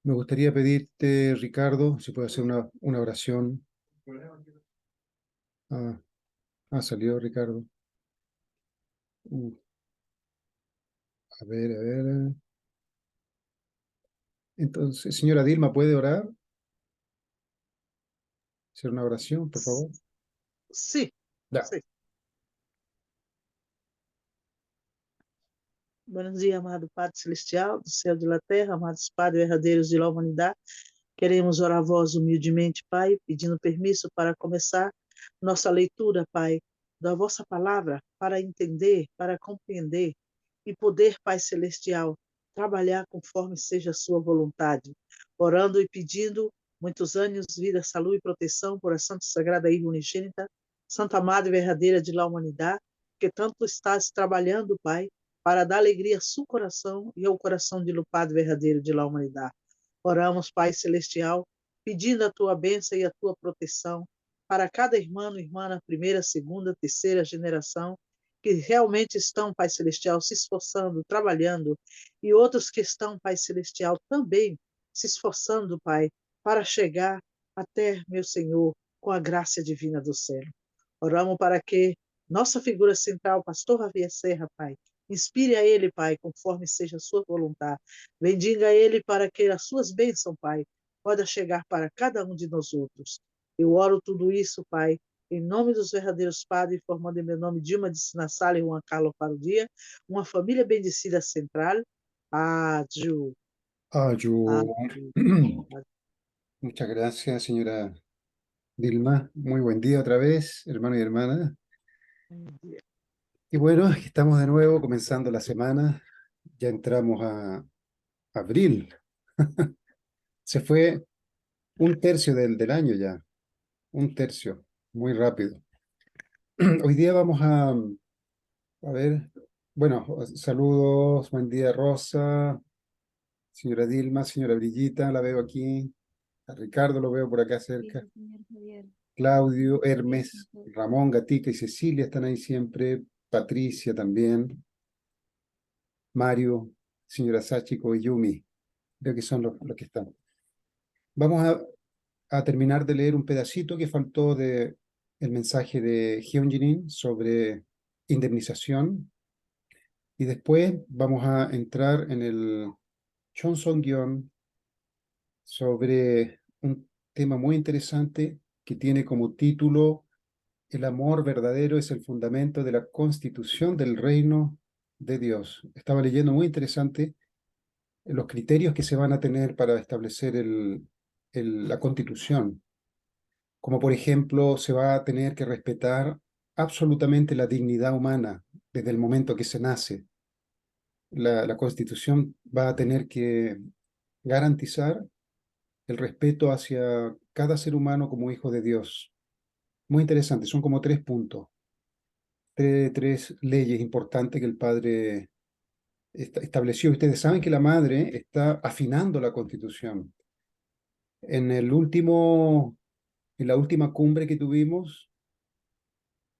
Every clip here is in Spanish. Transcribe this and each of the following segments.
Me gustaría pedirte, Ricardo, si puede hacer una oración. Ah, salió Ricardo. Uh, a ver. Entonces, señora Dilma, ¿puede orar? Hacer una oración, por favor. Sí, Ya. sí. Buenos dias, amado Padre Celestial, do céu e da terra, amados Padres verdadeiros de la humanidade. Queremos orar a vós humildemente, Pai, pedindo permisso para começar nossa leitura, Pai, da vossa palavra, para entender, para compreender e poder, Pai Celestial, trabalhar conforme seja a sua vontade. Orando e pedindo muitos anos, vida, saúde e proteção por a Santa Sagrada Ilha Unigênita, Santa Amada e Verdadeira de la Humanidade, que tanto estás trabalhando, Pai, para dar alegria ao seu coração e ao coração de lo Padre verdadeiro de la Humanidade. Oramos, Pai Celestial, pedindo a tua bênção e a tua proteção para cada irmão e irmã na primeira, segunda, terceira geração, que realmente estão, Pai Celestial, se esforçando, trabalhando, e outros que estão, Pai Celestial, também se esforçando, Pai, para chegar até, meu Senhor, com a graça divina do céu. Oramos para que nossa figura central, Pastor Javier Serra, Pai, inspire a ele, Pai, conforme seja a sua vontade. Bendiga ele para que as suas bênçãos, Pai, possa chegar para cada um de nós outros. Eu oro tudo isso, Pai, em nome dos verdadeiros padres, formando em meu nome Dilma de Sinassala e Juan Carlos Parudia, uma família bendecida central. Adiós. Yo. Adiós. Muchas gracias, señora Dilma. Muy buen día otra vez, hermano y hermana. Y bueno, aquí estamos de nuevo comenzando la semana. Ya entramos a abril. Se fue un tercio del año ya. Un tercio. Muy rápido. Hoy día vamos a ver, bueno, saludos, buen día Rosa, señora Dilma, señora Brillita, la veo aquí, a Ricardo lo veo por acá cerca, Sí, señor Javier. Claudio, Bien, Hermes, Ramón, Gatica y Cecilia están ahí siempre, Patricia también, Mario, señora Sachiko y Yumi, veo que son los que están. Vamos a terminar de leer un pedacito que faltó de el mensaje de Hyunjin sobre indemnización. Y después vamos a entrar en el Chonsong-gyeon sobre un tema muy interesante que tiene como título El amor verdadero es el fundamento de la constitución del reino de Dios. Estaba leyendo muy interesante los criterios que se van a tener para establecer la constitución, como por ejemplo se va a tener que respetar absolutamente la dignidad humana desde el momento que se nace. La Constitución va a tener que garantizar el respeto hacia cada ser humano como hijo de Dios. Muy interesante, son como tres puntos, tres leyes importantes que el Padre estableció. Ustedes saben que la Madre está afinando la Constitución. En en la última cumbre que tuvimos,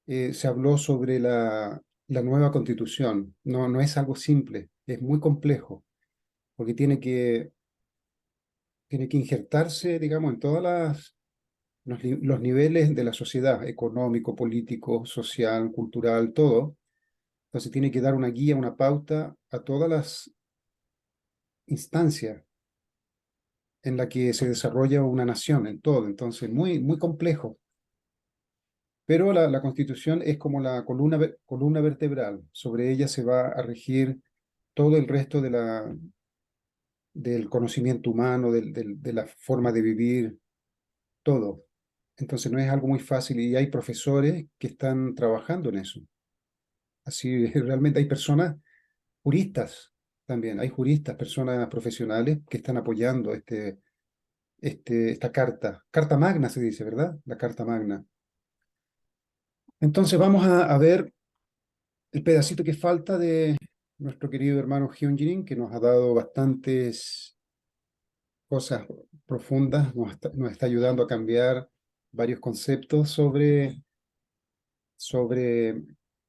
se habló sobre la nueva Constitución. No es algo simple, es muy complejo, porque tiene que injertarse, digamos, en los niveles de la sociedad, económico, político, social, cultural, todo. Entonces tiene que dar una guía, una pauta a todas las instancias en la que se desarrolla una nación, en todo. Entonces, muy complejo. Pero la Constitución es como la columna vertebral. Sobre ella se va a regir todo el resto del conocimiento humano, de la forma de vivir, todo. Entonces no es algo muy fácil y hay profesores que están trabajando en eso. Así realmente hay personas, juristas también, hay juristas, personas profesionales que están apoyando esta carta magna se dice, ¿verdad? La carta magna. Entonces vamos a ver el pedacito que falta de nuestro querido hermano Hyunjin, que nos ha dado bastantes cosas profundas, nos está ayudando a cambiar varios conceptos sobre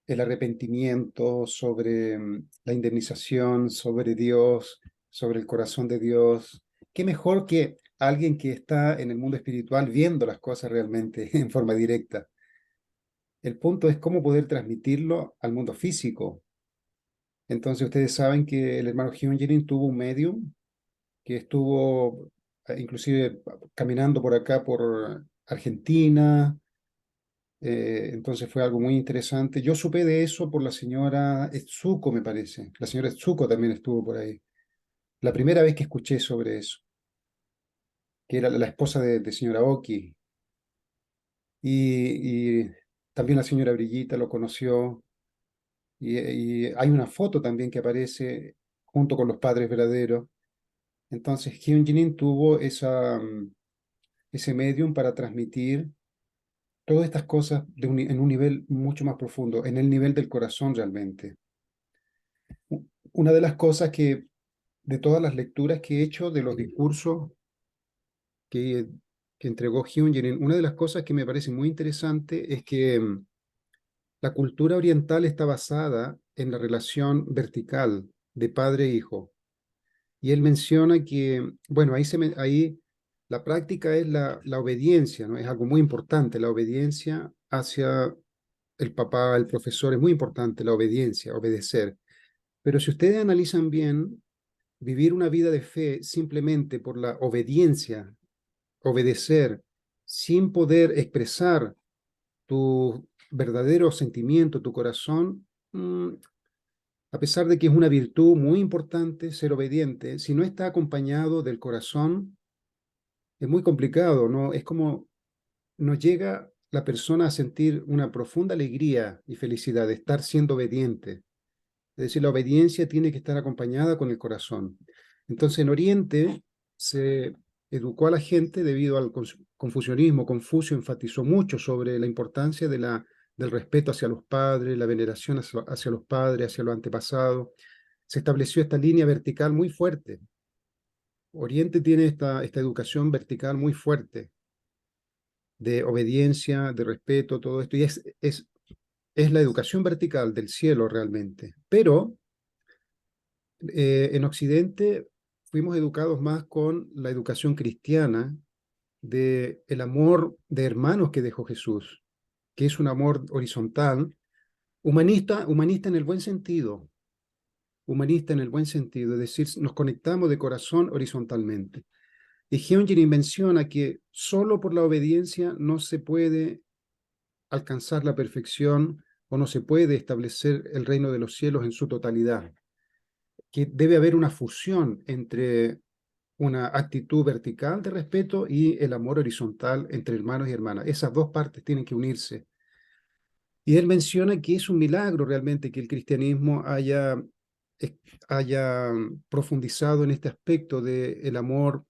el arrepentimiento, sobre la indemnización, sobre Dios, sobre el corazón de Dios, qué mejor que alguien que está en el mundo espiritual viendo las cosas realmente en forma directa. El punto es cómo poder transmitirlo al mundo físico. Entonces ustedes saben que el hermano Hyun-Jin tuvo un medium que estuvo inclusive caminando por acá, por Argentina. Entonces fue algo muy interesante. Yo supe de eso por la señora Etsuko, me parece. La señora Etsuko también estuvo por ahí. La primera vez que escuché sobre eso, que era la esposa de señora Oki. Y también la señora Brillita lo conoció. Y hay una foto también que aparece junto con los padres verdaderos. Entonces, Hyun Jinin tuvo ese medium para transmitir todas estas cosas en un nivel mucho más profundo, en el nivel del corazón realmente. Una de las cosas de todas las lecturas que he hecho, de los discursos que, que entregó Hyun Jinin, una de las cosas que me parece muy interesante es que la cultura oriental está basada en la relación vertical de padre e hijo. Y él menciona que, bueno, ahí la práctica es la obediencia, ¿no? Es algo muy importante, la obediencia hacia el papá, el profesor, es muy importante la obediencia, obedecer. Pero si ustedes analizan bien, vivir una vida de fe simplemente por la obediencia, obedecer, sin poder expresar tu verdadero sentimiento, tu corazón, a pesar de que es una virtud muy importante ser obediente, si no está acompañado del corazón, es muy complicado, ¿no? Es como no llega la persona a sentir una profunda alegría y felicidad de estar siendo obediente. Es decir, la obediencia tiene que estar acompañada con el corazón. Entonces, en Oriente se educó a la gente debido al confucianismo. Confucio enfatizó mucho sobre la importancia del respeto hacia los padres, la veneración hacia los padres, hacia los antepasados. Se estableció esta línea vertical muy fuerte. Oriente tiene esta educación vertical muy fuerte de obediencia, de respeto, todo esto, y es la educación vertical del cielo realmente. Pero en Occidente fuimos educados más con la educación cristiana de el amor de hermanos que dejó Jesús, que es un amor horizontal, humanista en el buen sentido, humanista en el buen sentido, es decir, nos conectamos de corazón horizontalmente. Y Hyunjin menciona que solo por la obediencia no se puede alcanzar la perfección o no se puede establecer el reino de los cielos en su totalidad, que debe haber una fusión entre una actitud vertical de respeto y el amor horizontal entre hermanos y hermanas. Esas dos partes tienen que unirse. Y él menciona que es un milagro realmente que el cristianismo haya profundizado en este aspecto del amor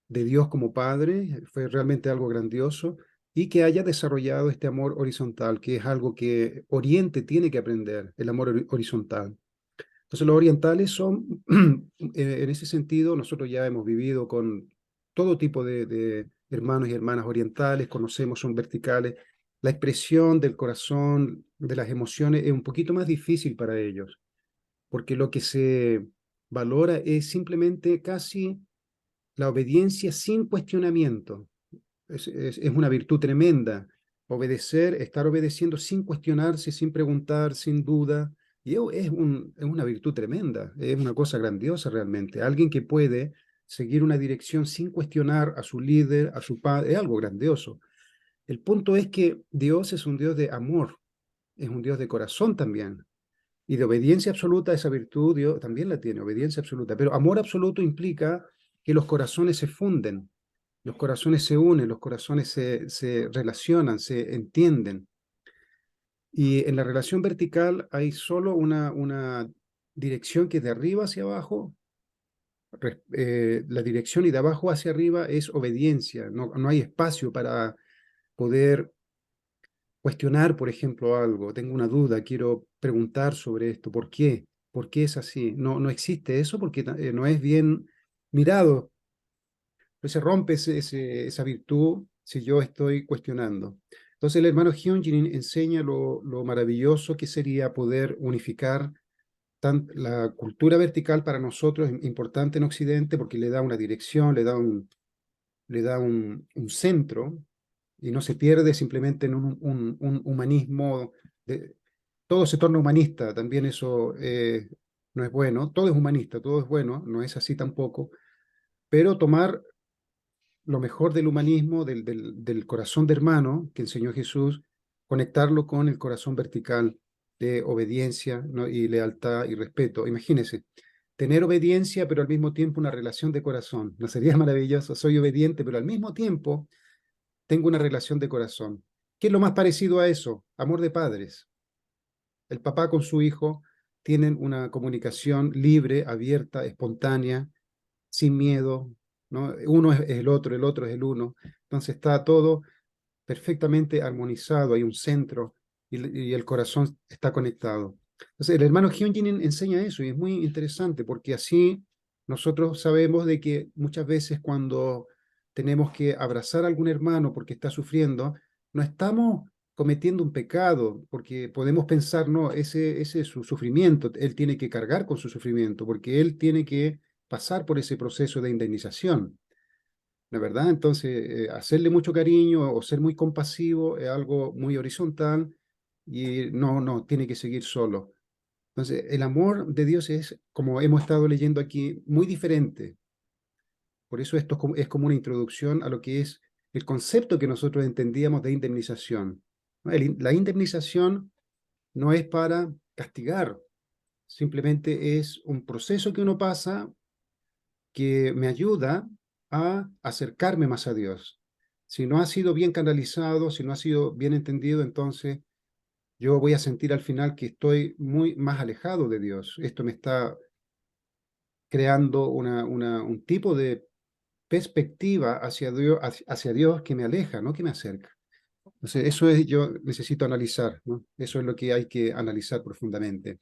de Dios como Padre, fue realmente algo grandioso, y que haya desarrollado este amor horizontal, que es algo que Oriente tiene que aprender, el amor horizontal. Entonces los orientales son, en ese sentido, nosotros ya hemos vivido con todo tipo de hermanos y hermanas orientales, conocemos, son verticales. La expresión del corazón, de las emociones, es un poquito más difícil para ellos, porque lo que se valora es simplemente casi la obediencia sin cuestionamiento. Es una virtud tremenda. Obedecer, estar obedeciendo sin cuestionarse, sin preguntar, sin duda. Y es una virtud tremenda, es una cosa grandiosa realmente. Alguien que puede seguir una dirección sin cuestionar a su líder, a su padre, es algo grandioso. El punto es que Dios es un Dios de amor, es un Dios de corazón también. Y de obediencia absoluta, esa virtud Dios también la tiene, obediencia absoluta. Pero amor absoluto implica que los corazones se funden, los corazones se unen, los corazones se relacionan, se entienden. Y en la relación vertical hay solo una dirección que es de arriba hacia abajo. La dirección y de abajo hacia arriba es obediencia. No hay espacio para poder cuestionar, por ejemplo, algo. Tengo una duda, quiero preguntar sobre esto. ¿Por qué? ¿Por qué es así? No existe eso porque no es bien mirado. Entonces se rompe esa virtud si yo estoy cuestionando. Entonces el hermano Hyunjin enseña lo maravilloso que sería poder unificar la cultura vertical para nosotros es importante en Occidente porque le da una dirección, le da un centro y no se pierde simplemente en un humanismo. Todo se torna humanista, también eso no es bueno. Todo es humanista, todo es bueno, no es así tampoco, pero tomar lo mejor del humanismo, del corazón de hermano que enseñó Jesús, conectarlo con el corazón vertical de obediencia, ¿no? Y lealtad y respeto. Imagínense, tener obediencia, pero al mismo tiempo una relación de corazón. ¿No sería maravilloso? Soy obediente, pero al mismo tiempo tengo una relación de corazón. ¿Qué es lo más parecido a eso? Amor de padres. El papá con su hijo tienen una comunicación libre, abierta, espontánea, sin miedo, ¿no? Uno es el otro es el uno. Entonces está todo perfectamente armonizado, hay un centro y el corazón está conectado. Entonces el hermano Hyunjin enseña eso y es muy interesante porque así nosotros sabemos de que muchas veces cuando tenemos que abrazar a algún hermano porque está sufriendo, no estamos cometiendo un pecado, porque podemos pensar, no, ese es su sufrimiento, él tiene que cargar con su sufrimiento, porque él tiene que pasar por ese proceso de indemnización. ¿La verdad? Entonces, hacerle mucho cariño o ser muy compasivo es algo muy horizontal y no, tiene que seguir solo. Entonces, el amor de Dios es, como hemos estado leyendo aquí, muy diferente. Por eso esto es como una introducción a lo que es el concepto que nosotros entendíamos de indemnización. ¿No? La indemnización no es para castigar, simplemente es un proceso que uno pasa que me ayuda a acercarme más a Dios. Si no ha sido bien canalizado, si no ha sido bien entendido, entonces yo voy a sentir al final que estoy muy más alejado de Dios. Esto me está creando un tipo de perspectiva hacia Dios que me aleja, no que me acerca. Entonces, eso es, yo necesito analizar, ¿no? Eso es lo que hay que analizar profundamente.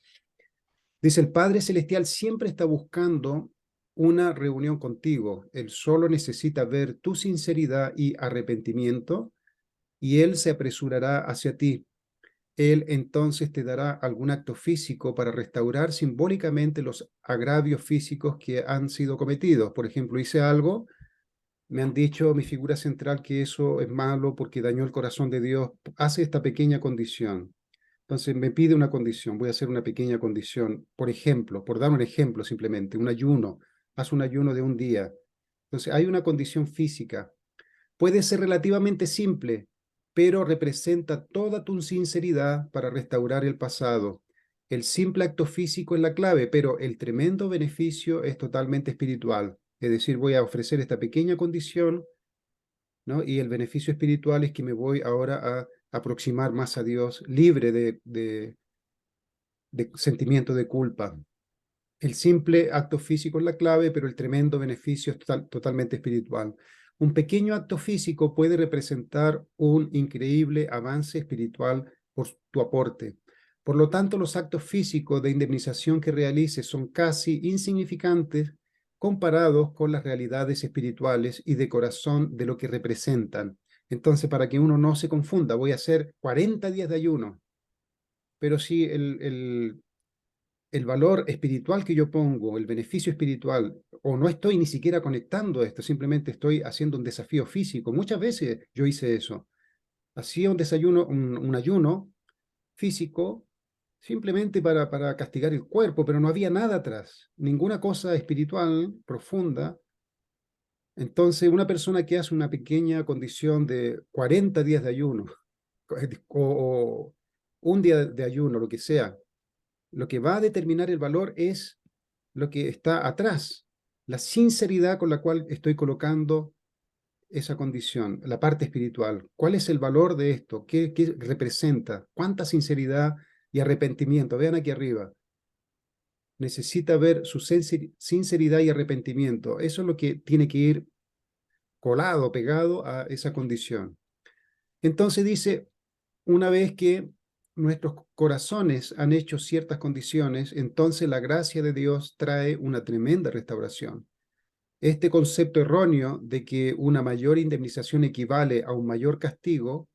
Dice, el Padre Celestial siempre está buscando una reunión contigo. Él solo necesita ver tu sinceridad y arrepentimiento y Él se apresurará hacia ti. Él entonces te dará algún acto físico para restaurar simbólicamente los agravios físicos que han sido cometidos. Por ejemplo, hice algo, me han dicho mi figura central que eso es malo porque dañó el corazón de Dios. Hace esta pequeña condición. Entonces me pide una condición, voy a hacer una pequeña condición, por ejemplo, por dar un ejemplo simplemente, un ayuno, haz un ayuno de un día. Entonces hay una condición física, puede ser relativamente simple, pero representa toda tu sinceridad para restaurar el pasado. El simple acto físico es la clave, pero el tremendo beneficio es totalmente espiritual. Es decir, voy a ofrecer esta pequeña condición, ¿no? Y el beneficio espiritual es que me voy ahora a aproximar más a Dios, libre de sentimiento de culpa. El simple acto físico es la clave, pero el tremendo beneficio es totalmente espiritual. Un pequeño acto físico puede representar un increíble avance espiritual por tu aporte. Por lo tanto, los actos físicos de indemnización que realices son casi insignificantes comparados con las realidades espirituales y de corazón de lo que representan. Entonces, para que uno no se confunda, voy a hacer 40 días de ayuno, pero si el valor espiritual que yo pongo, el beneficio espiritual, o no estoy ni siquiera conectando esto, simplemente estoy haciendo un desafío físico. Muchas veces yo hice eso. Hacía un desayuno, un ayuno físico simplemente para castigar el cuerpo, pero no había nada atrás, ninguna cosa espiritual profunda. Entonces, una persona que hace una pequeña condición de 40 días de ayuno o un día de ayuno, lo que sea, lo que va a determinar el valor es lo que está atrás, la sinceridad con la cual estoy colocando esa condición, la parte espiritual. ¿Cuál es el valor de esto? ¿Qué representa? ¿Cuánta sinceridad y arrepentimiento? Vean aquí arriba. Necesita ver su sinceridad y arrepentimiento. Eso es lo que tiene que ir colado, pegado a esa condición. Entonces dice, una vez que nuestros corazones han hecho ciertas condiciones, entonces la gracia de Dios trae una tremenda restauración. Este concepto erróneo de que una mayor indemnización equivale a un mayor castigo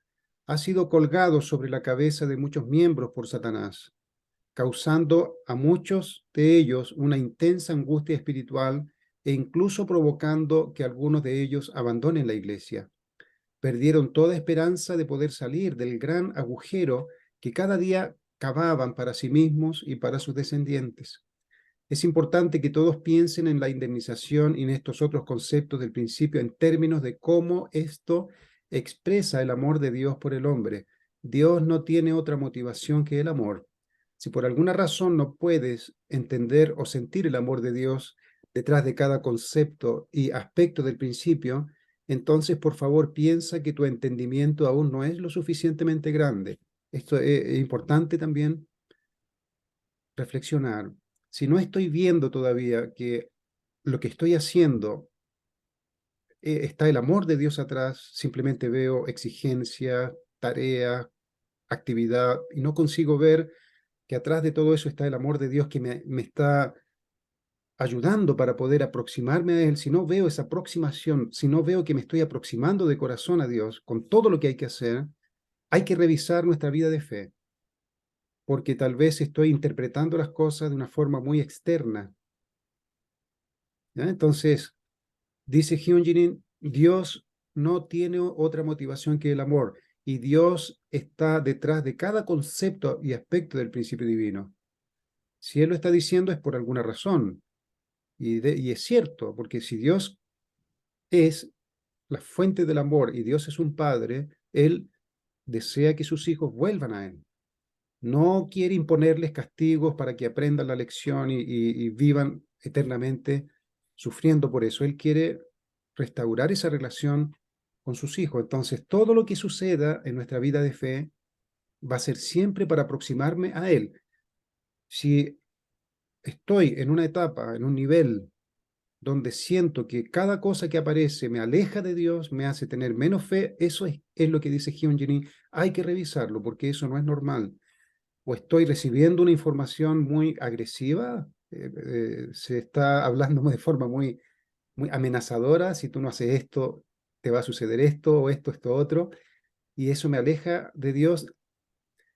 ha sido colgado sobre la cabeza de muchos miembros por Satanás. causando a muchos de ellos una intensa angustia espiritual e incluso provocando que algunos de ellos abandonen la iglesia. Perdieron toda esperanza de poder salir del gran agujero que cada día cavaban para sí mismos y para sus descendientes. Es importante que todos piensen en la indemnización y en estos otros conceptos del principio en términos de cómo esto expresa el amor de Dios por el hombre. Dios no tiene otra motivación que el amor. Si por alguna razón no puedes entender o sentir el amor de Dios detrás de cada concepto y aspecto del principio, entonces por favor piensa que tu entendimiento aún no es lo suficientemente grande. Esto es importante también reflexionar. Si no estoy viendo todavía que lo que estoy haciendo está el amor de Dios atrás, simplemente veo exigencia, tarea, actividad, y no consigo ver que atrás de todo eso está el amor de Dios que me está ayudando para poder aproximarme a Él. Si no veo esa aproximación, si no veo que me estoy aproximando de corazón a Dios con todo lo que hay que hacer, hay que revisar nuestra vida de fe, porque tal vez estoy interpretando las cosas de una forma muy externa. ¿Ya? Entonces, dice Hyun-jin, Dios no tiene otra motivación que el amor, y Dios está detrás de cada concepto y aspecto del principio divino. Si Él lo está diciendo es por alguna razón, y es cierto, porque si Dios es la fuente del amor y Dios es un padre, Él desea que sus hijos vuelvan a Él. No quiere imponerles castigos para que aprendan la lección y vivan eternamente sufriendo por eso. Él quiere restaurar esa relación con sus hijos. Entonces, todo lo que suceda en nuestra vida de fe va a ser siempre para aproximarme a Él. Si estoy en una etapa, en un nivel donde siento que cada cosa que aparece me aleja de Dios, me hace tener menos fe, eso es lo que dice Hyun Jin. Hay que revisarlo porque eso no es normal. O estoy recibiendo una información muy agresiva, se está hablando de forma muy amenazadora, si tú no haces esto, te va a suceder esto o esto otro, y eso me aleja de Dios.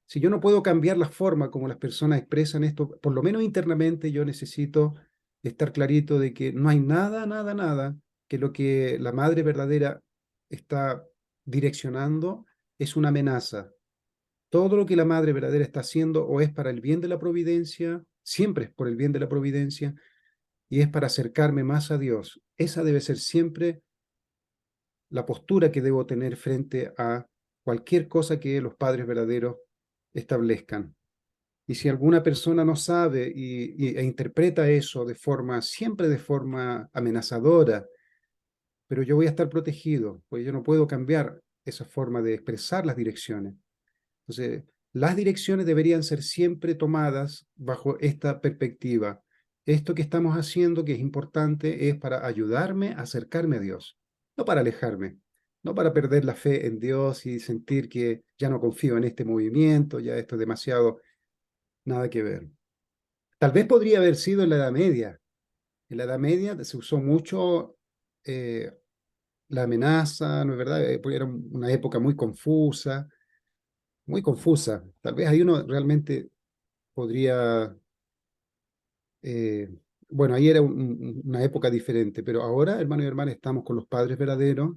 Si yo no puedo cambiar la forma como las personas expresan esto, por lo menos internamente yo necesito estar clarito de que no hay nada que lo que la madre verdadera está direccionando es una amenaza. Todo lo que la madre verdadera está haciendo o es para el bien de la providencia, siempre es por el bien de la providencia, y es para acercarme más a Dios. Esa debe ser siempre la postura que debo tener frente a cualquier cosa que los padres verdaderos establezcan. Y si alguna persona no sabe e interpreta eso de forma, siempre de forma amenazadora, pero yo voy a estar protegido, porque yo no puedo cambiar esa forma de expresar las direcciones. Entonces, las direcciones deberían ser siempre tomadas bajo esta perspectiva. Esto que estamos haciendo, que es importante, es para ayudarme a acercarme a Dios, no para alejarme, no para perder la fe en Dios y sentir que ya no confío en este movimiento, ya esto es demasiado, nada que ver. Tal vez podría haber sido en la Edad Media. En la Edad Media se usó mucho eh, la amenaza, ¿no es verdad? Porque era una época muy confusa, muy confusa. Tal vez ahí uno realmente podría, eh, bueno, ahí era una época diferente, pero ahora, hermanos y hermanas, estamos con los padres verdaderos,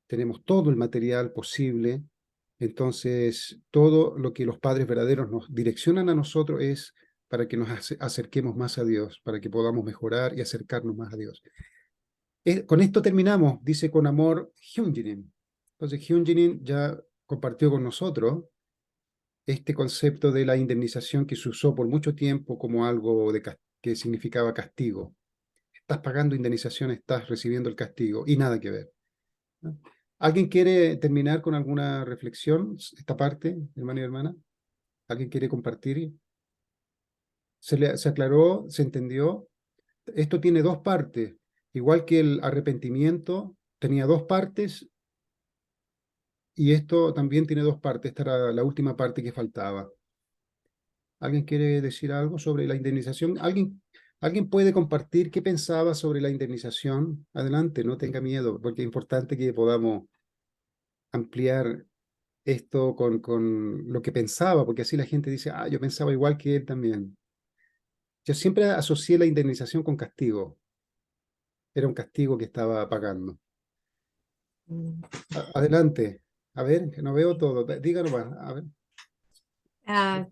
tenemos todo el material posible, entonces todo lo que los padres verdaderos nos direccionan a nosotros es para que nos acerquemos más a Dios, para que podamos mejorar y acercarnos más a Dios. Con esto terminamos, dice con amor Hyunjin. Entonces Hyunjin ya compartió con nosotros este concepto de la indemnización que se usó por mucho tiempo como algo que significaba castigo. Estás pagando indemnización, estás recibiendo el castigo y nada que ver, ¿no? ¿Alguien quiere terminar con alguna reflexión esta parte, hermano y hermana? ¿Alguien quiere compartir? ¿Se aclaró? ¿Se entendió? Esto tiene dos partes. Igual que el arrepentimiento tenía dos partes, y esto también tiene dos partes. Esta era la última parte que faltaba. ¿Alguien quiere decir algo sobre la indemnización? ¿Alguien puede compartir qué pensaba sobre la indemnización? Adelante, no tenga miedo, porque es importante que podamos ampliar esto con lo que pensaba, porque así la gente dice, ah, yo pensaba igual que él también. Yo siempre asocié la indemnización con castigo. Era un castigo que estaba pagando. Mm. Adelante. A ver, que no veo todo. Díganos más. A ver,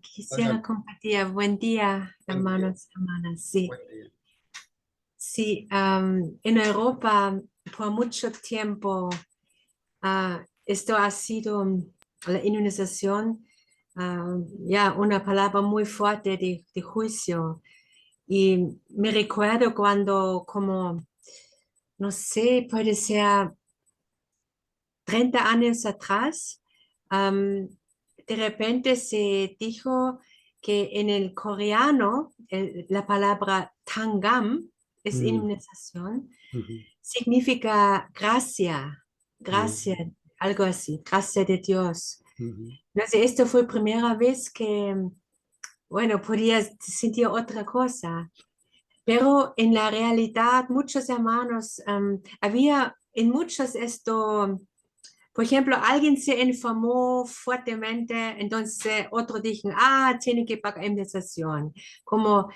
Quisiera adelante. compartir. Buen día, Buen día. hermanos, hermanas. Sí, Buen día. sí. En Europa, por mucho tiempo, esto ha sido la inmunización, ya una palabra muy fuerte de juicio. Y me recuerdo cuando, como, no sé, puede ser 30 años atrás, de repente se dijo que en el coreano la palabra tangam es Mm, indemnización, ujú, significa gracia, gracia, mm, algo así, gracia de Dios. ujú, Entonces, esto fue primera vez que, bueno, podía sentir otra cosa. Pero en la realidad, muchos hermanos, había en muchos esto, por ejemplo, alguien se enfermó fuertemente, entonces otros dijeron, tiene que pagar indemnización. Como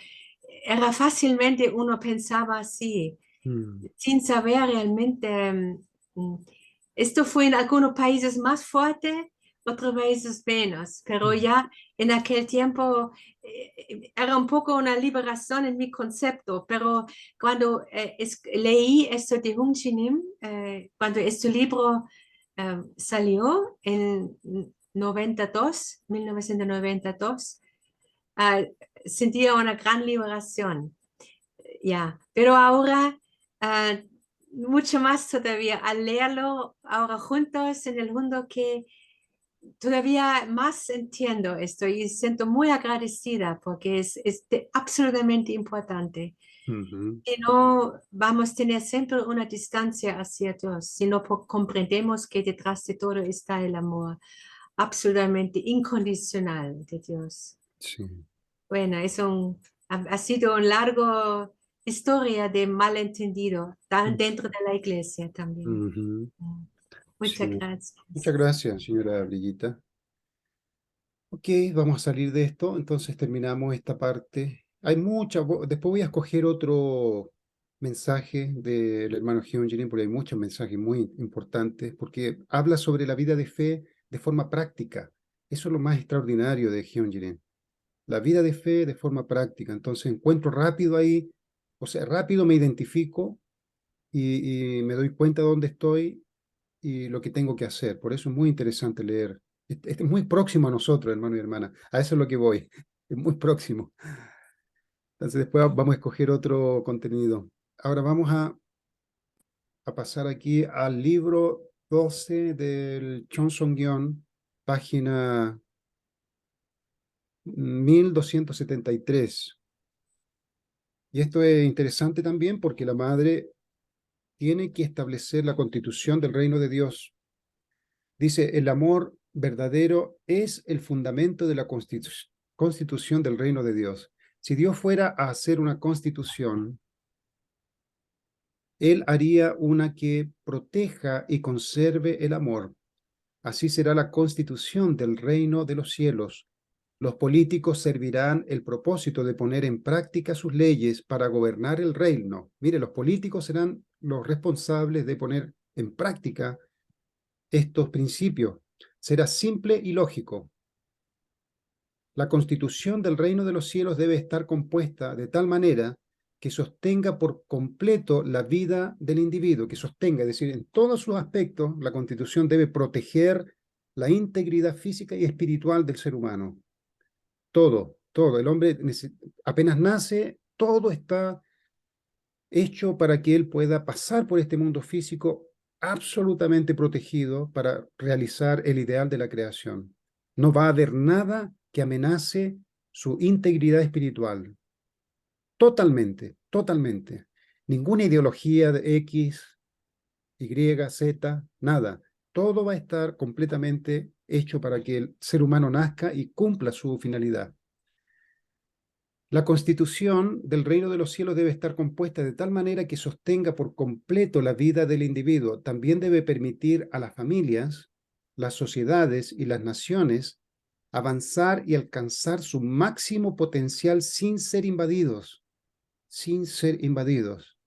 era fácilmente uno pensaba así, mm, sin saber realmente. Mm, Esto fue en algunos países más fuerte, otros países menos, pero mm, ya en aquel tiempo era un poco una liberación en mi concepto, pero cuando leí esto de Hung Chinim, cuando este libro salió en 1992, sentía una gran liberación, ya, pero ahora ah, mucho más todavía al leerlo ahora juntos en el mundo que todavía más entiendo esto y siento muy agradecida porque es absolutamente importante. ujú. Que no vamos a tener siempre una distancia hacia Dios, sino comprendemos que detrás de todo está el amor absolutamente incondicional de Dios. Sí. Bueno, ha sido una larga historia de malentendido dentro de la iglesia también. Ujú, Muchas sí. Muchas gracias. gracias, señora Brillita. Ok, vamos a salir de esto, entonces terminamos esta parte. Hay muchas, después voy a escoger otro mensaje del hermano Hyunjin, porque hay muchos mensajes muy importantes, porque habla sobre la vida de fe de forma práctica. Eso es lo más extraordinario de Hyunjin. La vida de fe de forma práctica. Entonces encuentro rápido ahí, o sea, rápido me identifico y me doy cuenta de dónde estoy y lo que tengo que hacer. Por eso es muy interesante leer. Este es muy próximo a nosotros, hermano y hermana. A eso es lo que voy. Es muy próximo. Entonces después vamos a escoger otro contenido. Ahora vamos a pasar aquí al libro 12 del Chonsong-gyeon, página 1273. Y esto es interesante también porque la madre tiene que establecer la constitución del reino de Dios. Dice, el amor verdadero es el fundamento de la constitución del reino de Dios. Si Dios fuera a hacer una constitución, Él haría una que proteja y conserve el amor. Así será la constitución del reino de los cielos. Los políticos servirán el propósito de poner en práctica sus leyes para gobernar el reino. Mire, los políticos serán los responsables de poner en práctica estos principios. Será simple y lógico. La constitución del reino de los cielos debe estar compuesta de tal manera que sostenga por completo la vida del individuo, que sostenga, es decir, en todos sus aspectos, la constitución debe proteger la integridad física y espiritual del ser humano. Todo, todo. El hombre apenas nace, todo está hecho para que él pueda pasar por este mundo físico absolutamente protegido para realizar el ideal de la creación. No va a haber nada que amenace su integridad espiritual. Totalmente, totalmente. Ninguna ideología de X, Y, Z, nada. Todo va a estar completamente hecho para que el ser humano nazca y cumpla su finalidad. La constitución del reino de los cielos debe estar compuesta de tal manera que sostenga por completo la vida del individuo. También debe permitir a las familias las sociedades y las naciones avanzar y alcanzar su máximo potencial sin ser invadidos, sin ser invadidos.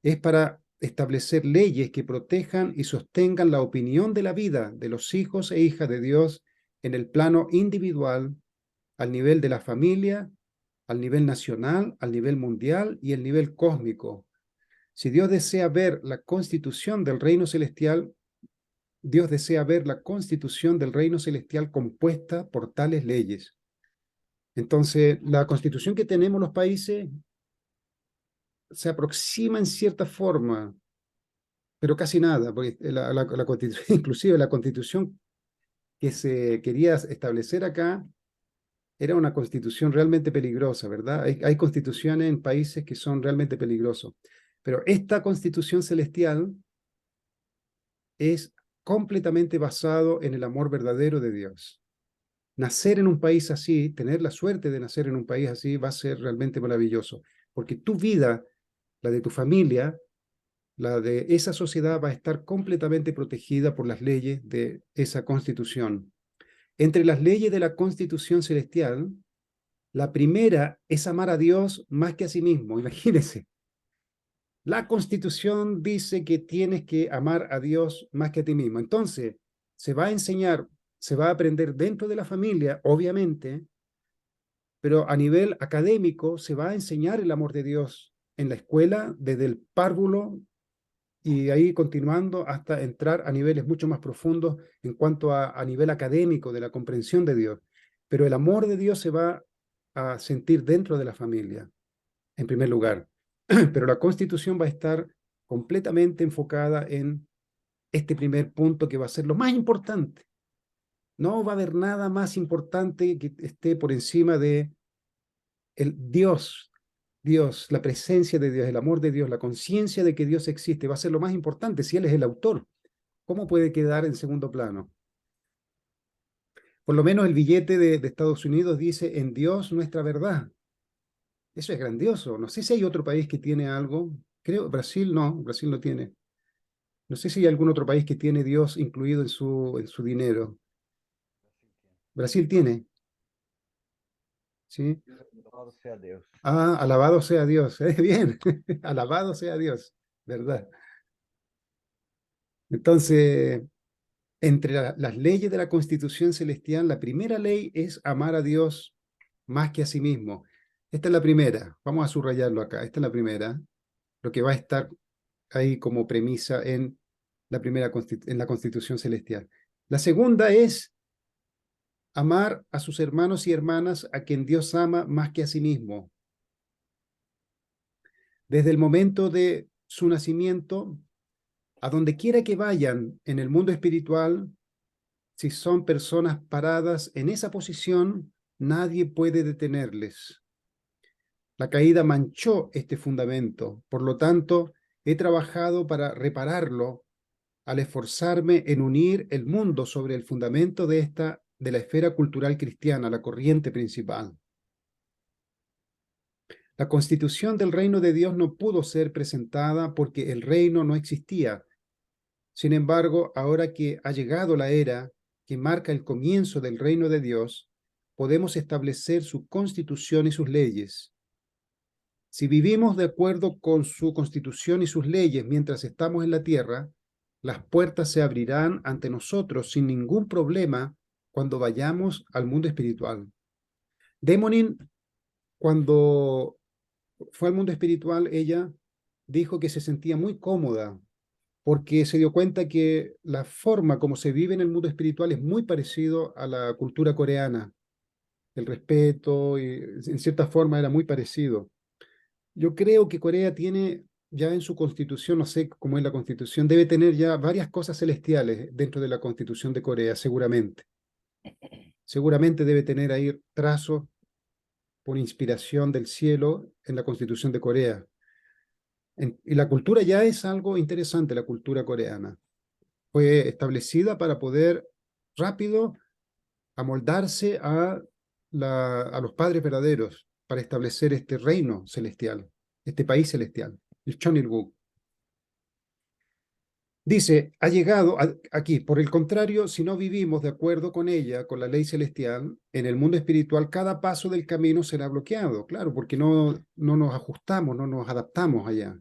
Es para establecer leyes que protejan y sostengan la opinión de la vida de los hijos e hijas de Dios en el plano individual, al nivel de la familia, al nivel nacional, al nivel mundial y el nivel cósmico. Si Dios desea ver la constitución del reino celestial, Dios desea ver la constitución del reino celestial compuesta por tales leyes. Entonces, la constitución que tenemos los países se aproxima en cierta forma, pero casi nada, porque la constitución, inclusive la constitución que se quería establecer acá era una constitución realmente peligrosa, ¿verdad? Hay constituciones en países que son realmente peligrosos, pero esta constitución celestial es completamente basado en el amor verdadero de Dios. Nacer en un país así, tener la suerte de nacer en un país así, va a ser realmente maravilloso, porque tu vida, la de tu familia, la de esa sociedad va a estar completamente protegida por las leyes de esa constitución. Entre las leyes de la constitución celestial, la primera es amar a Dios más que a sí mismo. Imagínense, la constitución dice que tienes que amar a Dios más que a ti mismo. Entonces, se va a enseñar, se va a aprender dentro de la familia, obviamente, pero a nivel académico se va a enseñar el amor de Dios en la escuela, desde el párvulo y ahí continuando hasta entrar a niveles mucho más profundos en cuanto a nivel académico de la comprensión de Dios. Pero el amor de Dios se va a sentir dentro de la familia, en primer lugar. Pero la Constitución va a estar completamente enfocada en este primer punto que va a ser lo más importante. No va a haber nada más importante que esté por encima de el Dios, la presencia de Dios, el amor de Dios, la conciencia de que Dios existe, va a ser lo más importante. Si Él es el autor, ¿cómo puede quedar en segundo plano? Por lo menos el billete de Estados Unidos dice, en Dios nuestra verdad. Eso es grandioso. No sé si hay otro país que tiene algo. Creo, Brasil no tiene. No sé si hay algún otro país que tiene Dios incluido en su dinero. Brasil tiene, ¿sí? Alabado sea Dios. Ah, alabado sea Dios. Bien, alabado sea Dios, ¿verdad? Entonces, entre las leyes de la Constitución Celestial, la primera ley es amar a Dios más que a sí mismo. Esta es la primera. Vamos a subrayarlo acá. Esta es la primera. Lo que va a estar ahí como premisa en en la Constitución Celestial. La segunda es amar a sus hermanos y hermanas a quien Dios ama más que a sí mismo. Desde el momento de su nacimiento, a donde quiera que vayan en el mundo espiritual, si son personas paradas en esa posición, nadie puede detenerles. La caída manchó este fundamento, por lo tanto, he trabajado para repararlo al esforzarme en unir el mundo sobre el fundamento de la esfera cultural cristiana, la corriente principal. La constitución del reino de Dios no pudo ser presentada porque el reino no existía. Sin embargo, ahora que ha llegado la era que marca el comienzo del reino de Dios, podemos establecer su constitución y sus leyes. Si vivimos de acuerdo con su constitución y sus leyes mientras estamos en la tierra, las puertas se abrirán ante nosotros sin ningún problema cuando vayamos al mundo espiritual. Demonin, cuando fue al mundo espiritual, ella dijo que se sentía muy cómoda porque se dio cuenta que la forma como se vive en el mundo espiritual es muy parecido a la cultura coreana. El respeto, y en cierta forma era muy parecido. Yo creo que Corea tiene ya en su constitución, no sé cómo es la constitución, debe tener ya varias cosas celestiales dentro de la constitución de Corea, seguramente. Seguramente debe tener ahí trazos por inspiración del cielo en la constitución de Corea. Y la cultura ya es algo interesante, la cultura coreana. Fue establecida para poder rápido amoldarse a los padres verdaderos, para establecer este reino celestial, este país celestial, el Cheonilguk. Dice, ha llegado aquí, por el contrario, si no vivimos de acuerdo con ella, con la ley celestial, en el mundo espiritual, cada paso del camino será bloqueado, claro, porque no nos ajustamos, no nos adaptamos allá.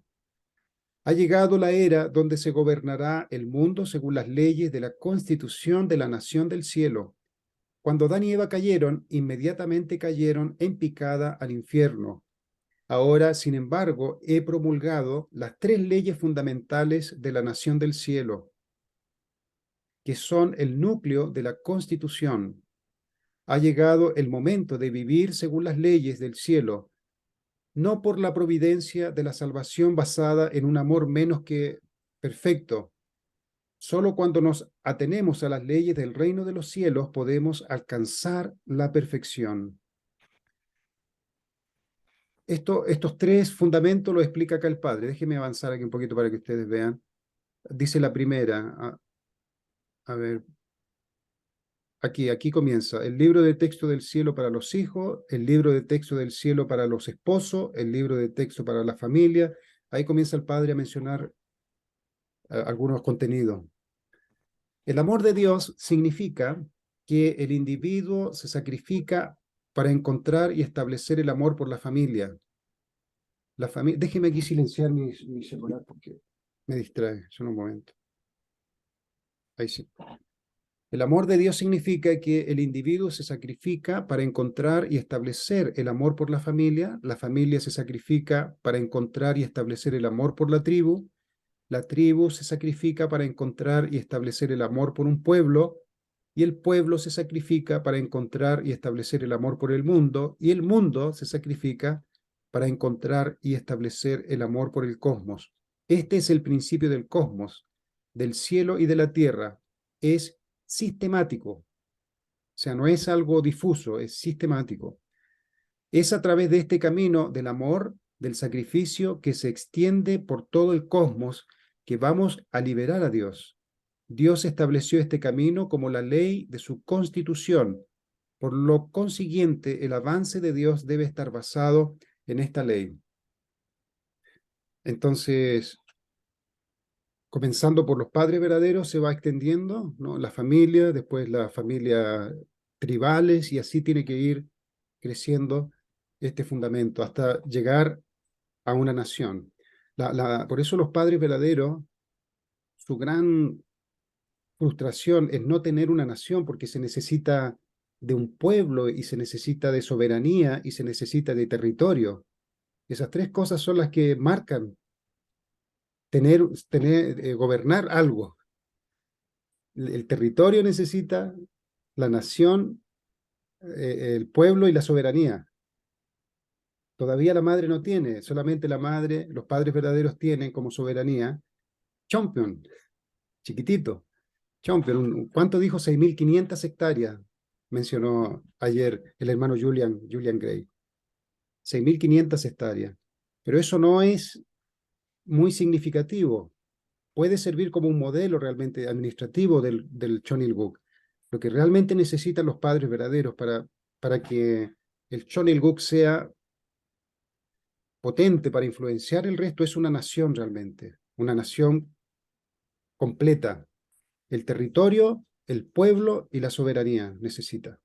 Ha llegado la era donde se gobernará el mundo según las leyes de la constitución de la nación del cielo. Cuando Adán y Eva cayeron, inmediatamente cayeron en picada al infierno. Ahora, sin embargo, he promulgado las 3 leyes fundamentales de la nación del cielo, que son el núcleo de la Constitución. Ha llegado el momento de vivir según las leyes del cielo, no por la providencia de la salvación basada en un amor menos que perfecto. Solo cuando nos atenemos a las leyes del reino de los cielos podemos alcanzar la perfección. Estos 3 fundamentos lo explica acá el Padre. Déjenme avanzar aquí un poquito para que ustedes vean. Dice la primera, a ver, aquí comienza, el libro de texto del cielo para los hijos, el libro de texto del cielo para los esposos, el libro de texto para la familia. Ahí comienza el Padre a mencionar algunos contenidos. El amor de Dios significa que el individuo se sacrifica para encontrar y establecer el amor por la familia. Déjeme aquí silenciar mi celular porque me distrae. Solo un momento. Ahí sí. El amor de Dios significa que el individuo se sacrifica para encontrar y establecer el amor por la familia se sacrifica para encontrar y establecer el amor por la tribu se sacrifica para encontrar y establecer el amor por un pueblo, y el pueblo se sacrifica para encontrar y establecer el amor por el mundo, y el mundo se sacrifica para encontrar y establecer el amor por el cosmos. Este es el principio del cosmos, del cielo y de la tierra. Es sistemático, o sea, no es algo difuso, es sistemático. Es a través de este camino del amor, del sacrificio, que se extiende por todo el cosmos, que vamos a liberar a Dios. Dios estableció este camino como la ley de su constitución. Por lo consiguiente, el avance de Dios debe estar basado en esta ley. Entonces, comenzando por los padres verdaderos, se va extendiendo, ¿no? La familia, después la familia tribales, y así tiene que ir creciendo este fundamento hasta llegar a una nación. Por eso los padres verdaderos, su gran frustración es no tener una nación, porque se necesita de un pueblo y se necesita de soberanía y se necesita de territorio. Esas 3 cosas son las que marcan gobernar algo. El territorio necesita, la nación, el pueblo y la soberanía. Todavía la madre no tiene, solamente la madre, los padres verdaderos tienen como soberanía Champion, chiquitito. Champion, ¿cuánto dijo? 6.500 hectáreas, mencionó ayer el hermano Julian Gray. 6.500 hectáreas. Pero eso no es muy significativo. Puede servir como un modelo realmente administrativo del Chonilguk. Lo que realmente necesitan los padres verdaderos para que el Chonilguk sea potente para influenciar el resto es una nación realmente, una nación completa. El territorio, el pueblo y la soberanía necesita.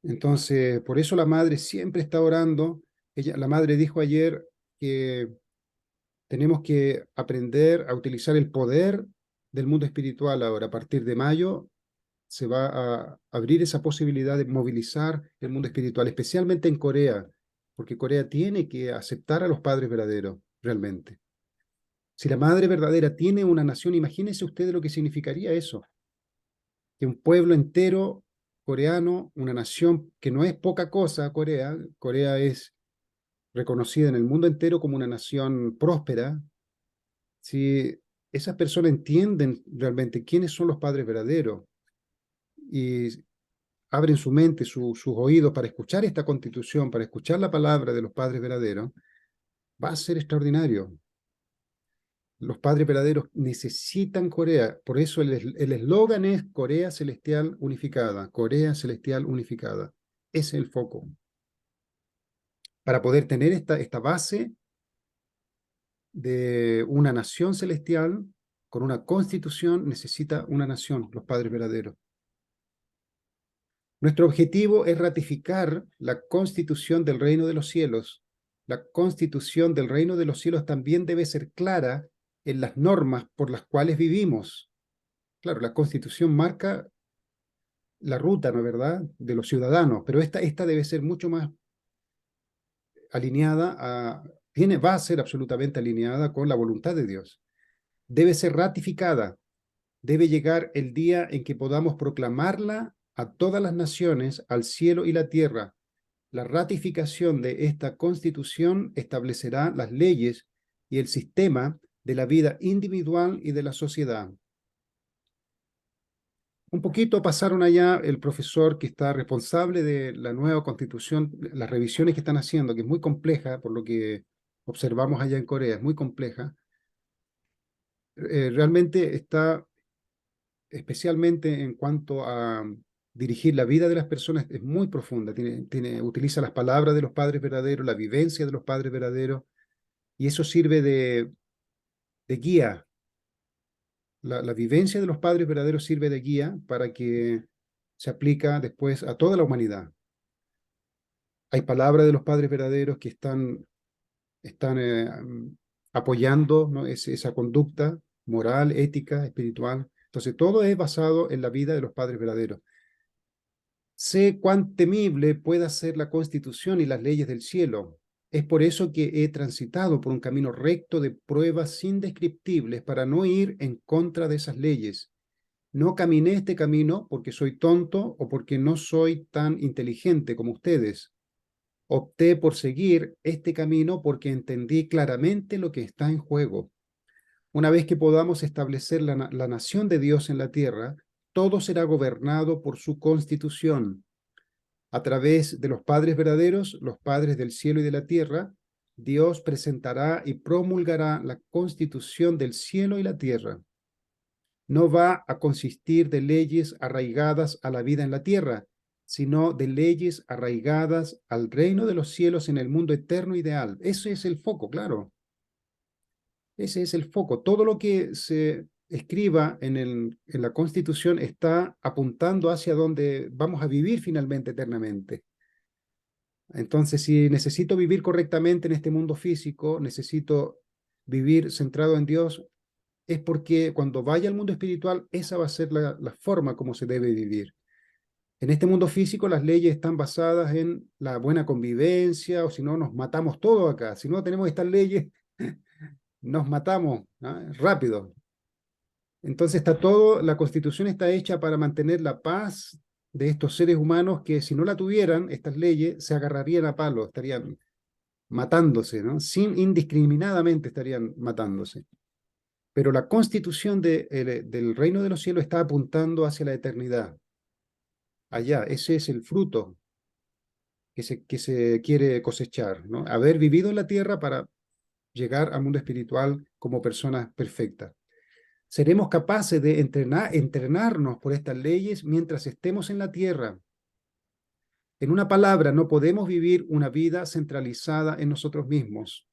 Entonces, por eso la madre siempre está orando. La madre dijo ayer que tenemos que aprender a utilizar el poder del mundo espiritual ahora. A partir de mayo se va a abrir esa posibilidad de movilizar el mundo espiritual, especialmente en Corea, porque Corea tiene que aceptar a los padres verdaderos, realmente. Si la madre verdadera tiene una nación, imagínense ustedes lo que significaría eso, que un pueblo entero coreano, una nación que no es poca cosa, Corea es reconocida en el mundo entero como una nación próspera. Si esas personas entienden realmente quiénes son los padres verdaderos y abren su mente, sus oídos para escuchar esta constitución, para escuchar la palabra de los padres verdaderos, va a ser extraordinario. Los padres verdaderos necesitan Corea, por eso el eslogan es Corea Celestial Unificada, Corea Celestial Unificada. Ese es el foco. Para poder tener esta base de una nación celestial, con una constitución, necesita una nación, los padres verdaderos. Nuestro objetivo es ratificar la constitución del reino de los cielos. La constitución del reino de los cielos también debe ser clara en las normas por las cuales vivimos. Claro, la constitución marca la ruta, ¿no es verdad?, de los ciudadanos, pero esta debe ser mucho más alineada va a ser absolutamente alineada con la voluntad de Dios. Debe ser ratificada, debe llegar el día en que podamos proclamarla a todas las naciones, al cielo y la tierra. La ratificación de esta Constitución establecerá las leyes y el sistema de la vida individual y de la sociedad. Un poquito pasaron allá el profesor que está responsable de la nueva Constitución, las revisiones que están haciendo, que es muy compleja, por lo que observamos allá en Corea, es muy compleja. Realmente está, especialmente en cuanto a dirigir la vida de las personas, es muy profunda. Utiliza las palabras de los padres verdaderos, la vivencia de los padres verdaderos, y eso sirve de guía. La vivencia de los padres verdaderos sirve de guía para que se aplica después a toda la humanidad. Hay palabras de los padres verdaderos que están apoyando, ¿no?, esa conducta moral, ética, espiritual. Entonces, todo es basado en la vida de los padres verdaderos. Sé cuán temible pueda ser la Constitución y las leyes del cielo. Es por eso que he transitado por un camino recto de pruebas indescriptibles para no ir en contra de esas leyes. No caminé este camino porque soy tonto o porque no soy tan inteligente como ustedes. Opté por seguir este camino porque entendí claramente lo que está en juego. Una vez que podamos establecer la nación de Dios en la tierra, todo será gobernado por su constitución. A través de los padres verdaderos, los padres del cielo y de la tierra, Dios presentará y promulgará la constitución del cielo y la tierra. No va a consistir de leyes arraigadas a la vida en la tierra, sino de leyes arraigadas al reino de los cielos en el mundo eterno ideal. Ese es el foco, claro. Ese es el foco. Todo lo que se escriba en la Constitución está apuntando hacia donde vamos a vivir finalmente eternamente. Entonces, si necesito vivir correctamente en este mundo físico, necesito vivir centrado en Dios, es porque cuando vaya al mundo espiritual, esa va a ser la forma como se debe vivir. En este mundo físico, las leyes están basadas en la buena convivencia, o si no, nos matamos todos acá. Si no tenemos estas leyes, nos matamos, ¿no?, rápido. Entonces la Constitución está hecha para mantener la paz de estos seres humanos que, si no la tuvieran, estas leyes, se agarrarían a palo, estarían matándose, ¿no? Indiscriminadamente estarían matándose. Pero la Constitución del reino de los cielos está apuntando hacia la eternidad. Allá, ese es el fruto que se quiere cosechar, ¿no? Haber vivido en la tierra para llegar al mundo espiritual como personas perfectas. Seremos capaces de entrenarnos por estas leyes mientras estemos en la tierra. En una palabra, no podemos vivir una vida centralizada en nosotros mismos.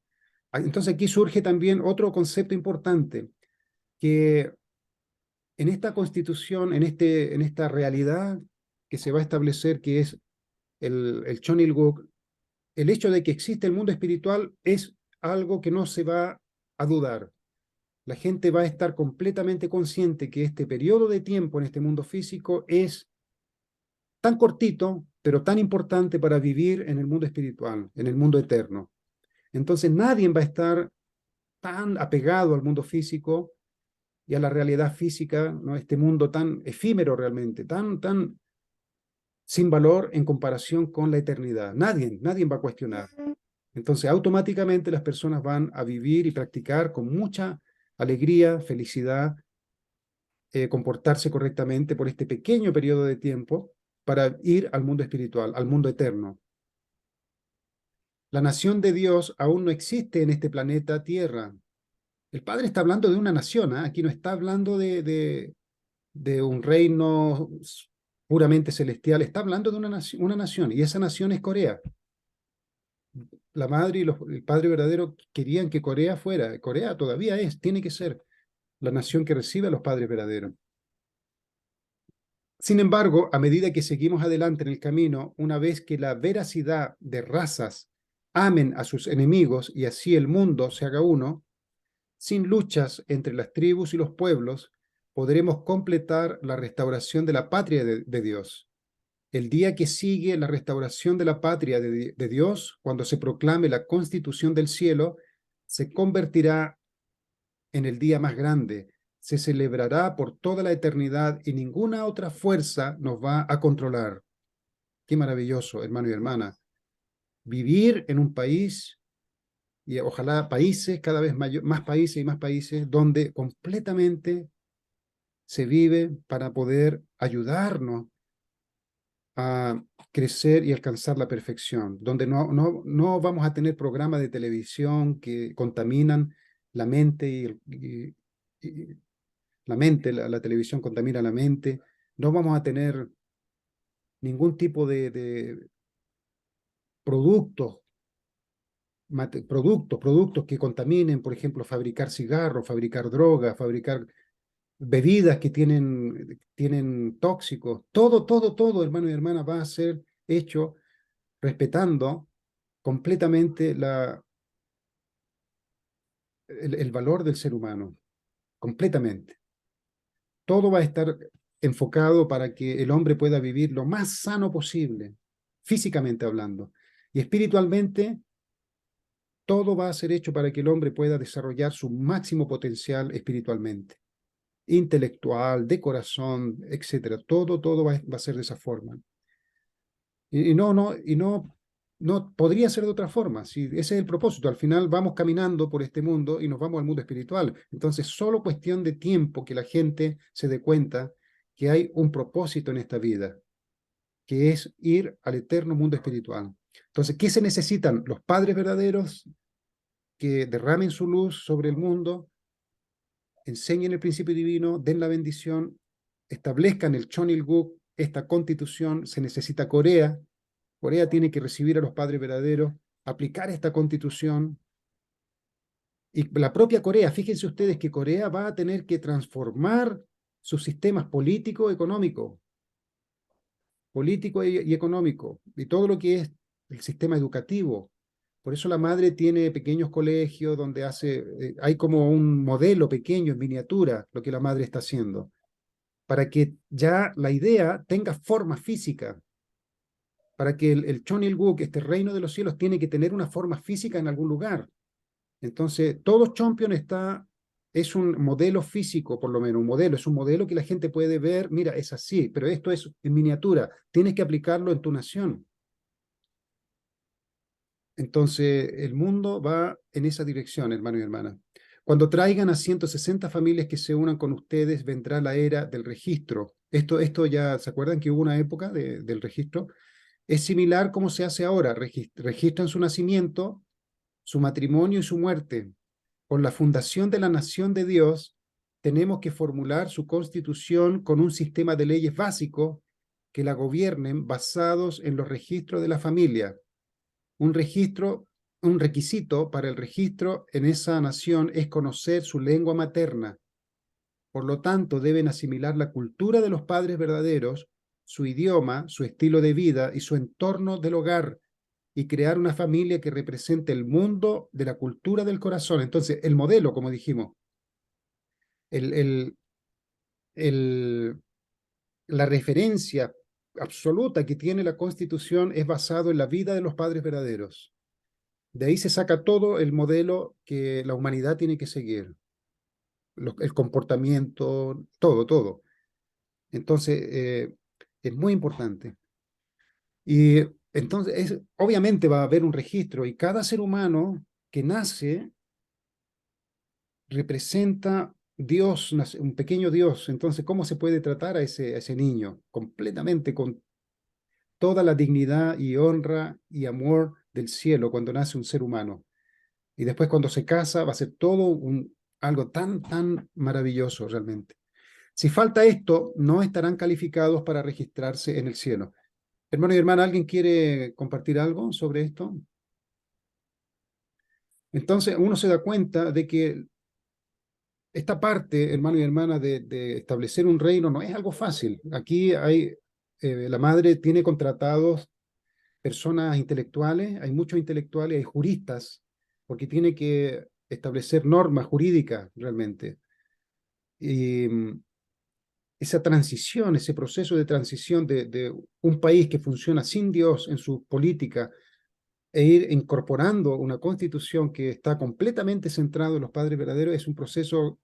Entonces aquí surge también otro concepto importante, que en esta constitución, en esta realidad que se va a establecer, que es el Chonilguk, el hecho de que existe el mundo espiritual es algo que no se va a dudar. La gente va a estar completamente consciente que este periodo de tiempo en este mundo físico es tan cortito, pero tan importante para vivir en el mundo espiritual, en el mundo eterno. Entonces nadie va a estar tan apegado al mundo físico y a la realidad física, ¿no?, este mundo tan efímero realmente, tan sin valor en comparación con la eternidad. Nadie va a cuestionar. Entonces automáticamente las personas van a vivir y practicar con mucha alegría, felicidad, comportarse correctamente por este pequeño periodo de tiempo para ir al mundo espiritual, al mundo eterno. La nación de Dios aún no existe en este planeta Tierra. El Padre está hablando de una nación, ¿eh? Aquí no está hablando de un reino puramente celestial, está hablando de una nación, y esa nación es Corea. la madre y el padre verdadero querían que Corea fuera. Corea todavía tiene que ser la nación que recibe a los padres verdaderos. Sin embargo, a medida que seguimos adelante en el camino, una vez que la veracidad de razas amen a sus enemigos y así el mundo se haga uno, sin luchas entre las tribus y los pueblos, podremos completar la restauración de la patria de Dios. El día que sigue la restauración de la patria de Dios, cuando se proclame la constitución del cielo, se convertirá en el día más grande, se celebrará por toda la eternidad y ninguna otra fuerza nos va a controlar. Qué maravilloso, hermano y hermana. Vivir en un país, y ojalá países, cada vez más países y más países, donde completamente se vive para poder ayudarnos a crecer y alcanzar la perfección, donde no vamos a tener programas de televisión que contaminan la mente y la mente, la televisión contamina la mente, no vamos a tener ningún tipo de productos, productos que contaminen, por ejemplo, fabricar cigarros, fabricar drogas, fabricar bebidas que tienen tóxicos, todo, hermano y hermana, va a ser hecho respetando completamente el valor del ser humano, completamente. Todo va a estar enfocado para que el hombre pueda vivir lo más sano posible, físicamente hablando. Y espiritualmente, todo va a ser hecho para que el hombre pueda desarrollar su máximo potencial espiritualmente, intelectual, de corazón, etcétera. Todo va a ser de esa forma. No podría ser de otra forma. Si ese es el propósito. Al final vamos caminando por este mundo y nos vamos al mundo espiritual. Entonces, solo cuestión de tiempo que la gente se dé cuenta que hay un propósito en esta vida, que es ir al eterno mundo espiritual. Entonces, ¿qué se necesitan? Los padres verdaderos que derramen su luz sobre el mundo, enseñen el principio divino, den la bendición, establezcan el Chonilguk, esta constitución. Se necesita Corea. Corea tiene que recibir a los padres verdaderos, aplicar esta constitución. Y la propia Corea, fíjense ustedes que Corea va a tener que transformar sus sistemas político y económico, y todo lo que es el sistema educativo. Por eso la madre tiene pequeños colegios donde hay como un modelo pequeño en miniatura, lo que la madre está haciendo, para que ya la idea tenga forma física, para que el Chonilguk, este reino de los cielos, tiene que tener una forma física en algún lugar. Entonces, todo Chompion es un modelo físico, por lo menos, es un modelo que la gente puede ver, mira, es así, pero esto es en miniatura, tienes que aplicarlo en tu nación. Entonces, el mundo va en esa dirección, hermano y hermana. Cuando traigan a 160 familias que se unan con ustedes, vendrá la era del registro. Esto ya, ¿se acuerdan que hubo una época del registro? Es similar como se hace ahora, registran su nacimiento, su matrimonio y su muerte. Con la fundación de la nación de Dios, tenemos que formular su constitución con un sistema de leyes básicos que la gobiernen basados en los registros de la familia. Un requisito para el registro en esa nación es conocer su lengua materna. Por lo tanto, deben asimilar la cultura de los padres verdaderos, su idioma, su estilo de vida y su entorno del hogar, y crear una familia que represente el mundo de la cultura del corazón. Entonces, el modelo, como dijimos, el, el, el, la referencia absoluta que tiene la Constitución es basado en la vida de los padres verdaderos. De ahí se saca todo el modelo que la humanidad tiene que seguir, el comportamiento, todo. Entonces, es muy importante. Y entonces, obviamente va a haber un registro y cada ser humano que nace representa Dios, un pequeño Dios. Entonces, ¿cómo se puede tratar a ese niño? Completamente con toda la dignidad y honra y amor del cielo cuando nace un ser humano. Y después cuando se casa va a ser todo algo tan maravilloso realmente. Si falta esto, no estarán calificados para registrarse en el cielo. Hermano y hermana, ¿alguien quiere compartir algo sobre esto? Entonces uno se da cuenta de que esta parte, hermano y hermana, de establecer un reino no es algo fácil. Aquí la madre tiene contratados personas intelectuales, hay muchos intelectuales, hay juristas, porque tiene que establecer normas jurídicas realmente. Y esa transición, ese proceso de transición de un país que funciona sin Dios en su política e ir incorporando una constitución que está completamente centrado en los padres verdaderos, es un proceso